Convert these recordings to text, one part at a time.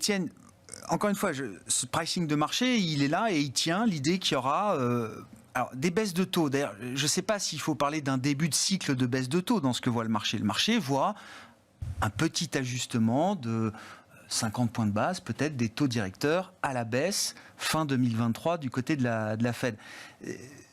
Étienne, encore une fois, ce pricing de marché, il est là et il tient l'idée qu'il y aura alors, des baisses de taux. D'ailleurs, je ne sais pas s'il faut parler d'un début de cycle de baisse de taux dans ce que voit le marché. Le marché voit un petit ajustement de 50 points de base, peut-être des taux directeurs à la baisse fin 2023 du côté de la Fed.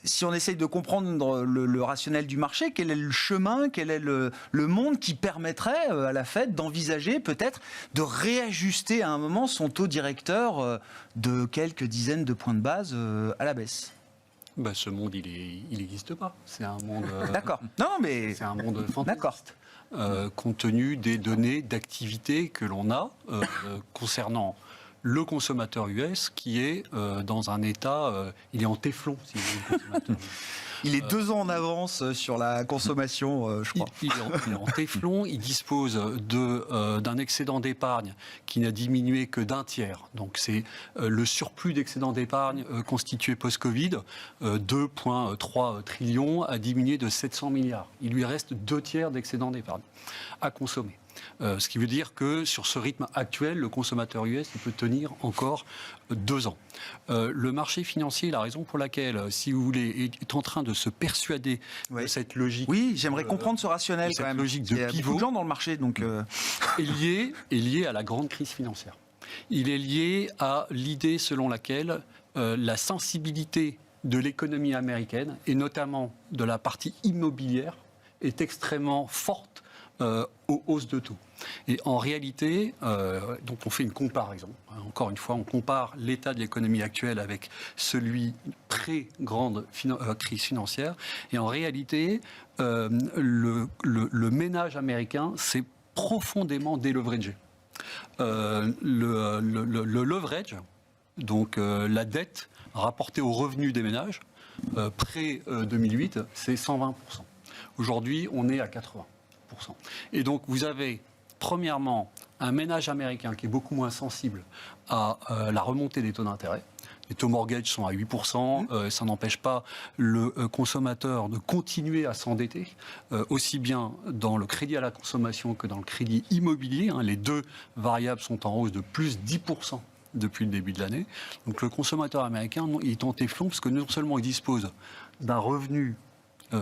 Si on essaye de comprendre le rationnel du marché, quel est le chemin, quel est le monde qui permettrait à la Fed d'envisager peut-être de réajuster à un moment son taux directeur de quelques dizaines de points de base à la baisse? Ce monde, il n'existe pas. C'est un monde. D'accord. Non, mais c'est un monde fantaisiste. D'accord. Compte tenu des données d'activité que l'on a concernant le consommateur US qui est dans un état, il est en téflon, si vous voulez, le consommateur. Il est 2 ans en avance sur la consommation, je crois. Il est en téflon, il dispose d'un excédent d'épargne qui n'a diminué que d'un tiers. Donc c'est le surplus d'excédent d'épargne constitué post-Covid, 2,3 trillions, a diminué de 700 milliards. Il lui reste 2 tiers d'excédent d'épargne à consommer. Ce qui veut dire que sur ce rythme actuel, le consommateur US il peut tenir encore 2 ans. Le marché financier, la raison pour laquelle, si vous voulez, est en train de se persuader de cette logique. Oui, j'aimerais comprendre ce rationnel quand même. Logique de pivot. Il y a beaucoup de gens dans le marché, donc est lié à la grande crise financière. Il est lié à l'idée selon laquelle la sensibilité de l'économie américaine et notamment de la partie immobilière est extrêmement forte aux hausses de taux. Et en réalité, donc on fait une comparaison. Encore une fois, on compare l'état de l'économie actuelle avec celui pré-grande crise financière. Et en réalité, le ménage américain s'est profondément déleveragé. Le leverage, donc la dette rapportée aux revenus des ménages, pré-2008, c'est 120%. Aujourd'hui, on est à 80%. Et donc, vous avez, premièrement, un ménage américain qui est beaucoup moins sensible à la remontée des taux d'intérêt. Les taux mortgage sont à 8%, ça n'empêche pas le consommateur de continuer à s'endetter, aussi bien dans le crédit à la consommation que dans le crédit immobilier. Les deux variables sont en hausse de plus 10% depuis le début de l'année. Donc le consommateur américain, il est en téflon parce que non seulement il dispose d'un revenu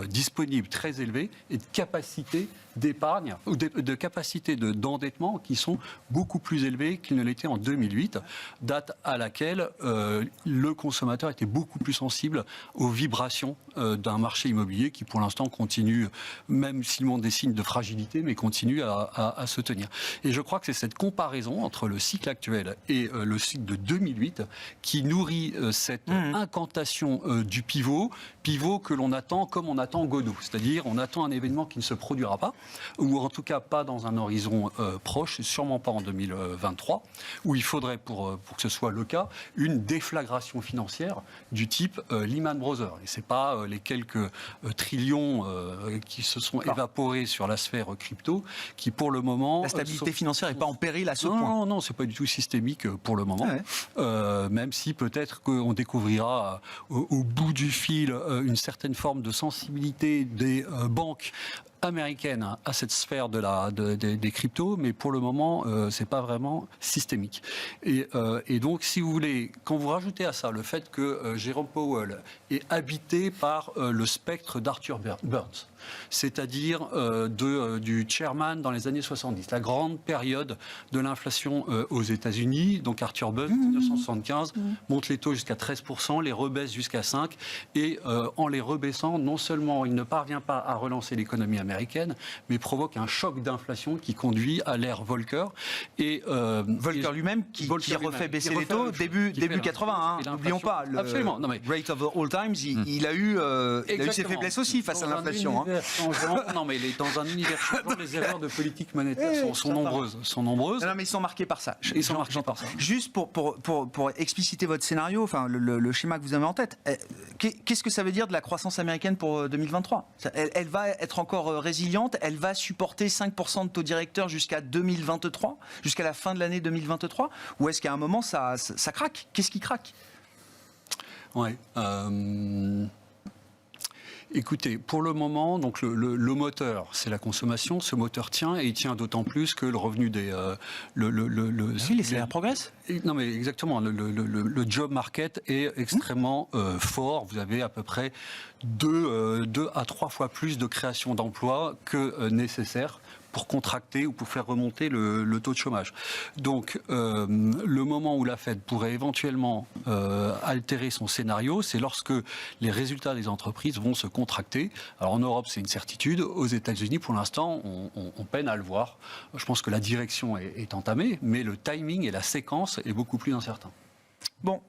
disponibles très élevés et de capacité d'épargne ou de capacité d'endettement qui sont beaucoup plus élevés qu'ils ne l'étaient en 2008, date à laquelle le consommateur était beaucoup plus sensible aux vibrations d'un marché immobilier qui pour l'instant continue, même s'il montre des signes de fragilité, mais continue à se tenir. Et je crois que c'est cette comparaison entre le cycle actuel et le cycle de 2008 qui nourrit cette incantation du pivot que l'on attend comme on attend Godot, c'est-à-dire on attend un événement qui ne se produira pas, ou en tout cas pas dans un horizon proche, sûrement pas en 2023, où il faudrait, pour que ce soit le cas, une déflagration financière du type Lehman Brothers. Et c'est pas les quelques trillions qui se sont évaporés sur la sphère crypto qui, pour le moment... La stabilité financière n'est pas en péril à ce point. Non, c'est pas du tout systémique pour le moment. Même si peut-être qu'on découvrira au bout du fil une certaine forme de sensibilité des banques américaines à cette sphère des cryptos, mais pour le moment, c'est pas vraiment systémique. Et donc, si vous voulez, quand vous rajoutez à ça le fait que Jérôme Powell est habité par le spectre d'Arthur Burns, c'est-à-dire du chairman dans les années 70, la grande période de l'inflation aux États-Unis. Donc Arthur Burns, 1975, monte les taux jusqu'à 13%, les rebaisse jusqu'à 5%, et en les rebaissant, non seulement il ne parvient pas à relancer l'économie américaine, mais provoque un choc d'inflation qui conduit à l'ère Volcker. Et Volcker lui-même qui refait baisser les taux début 80. N'oublions pas, le absolument. rate of all times, il a eu ses faiblesses aussi face à l'inflation. Non, mais dans un univers changeant, les erreurs de politique monétaire sont nombreuses. Non, mais ils sont marqués par ça. Ils sont marqués par ça. Juste pour expliciter votre scénario, enfin le schéma que vous avez en tête, qu'est-ce que ça veut dire de la croissance américaine pour 2023 ? Elle va être encore résiliente, elle va supporter 5% de taux directeur jusqu'à 2023, jusqu'à la fin de l'année 2023, ou est-ce qu'à un moment ça craque ? Qu'est-ce qui craque ? Ouais. Écoutez, pour le moment, donc le moteur, c'est la consommation. Ce moteur tient, et il tient d'autant plus que le revenu des... Oui, les salaires progressent. Non, mais exactement. Le job market est extrêmement fort. Vous avez à peu près 2 à 3 fois plus de création d'emplois que nécessaire pour contracter ou pour faire remonter le taux de chômage. Donc, le moment où la Fed pourrait éventuellement altérer son scénario, c'est lorsque les résultats des entreprises vont se contracter. Alors, en Europe, c'est une certitude. Aux États-Unis, pour l'instant, on peine à le voir. Je pense que la direction est entamée, mais le timing et la séquence est beaucoup plus incertain. Bon,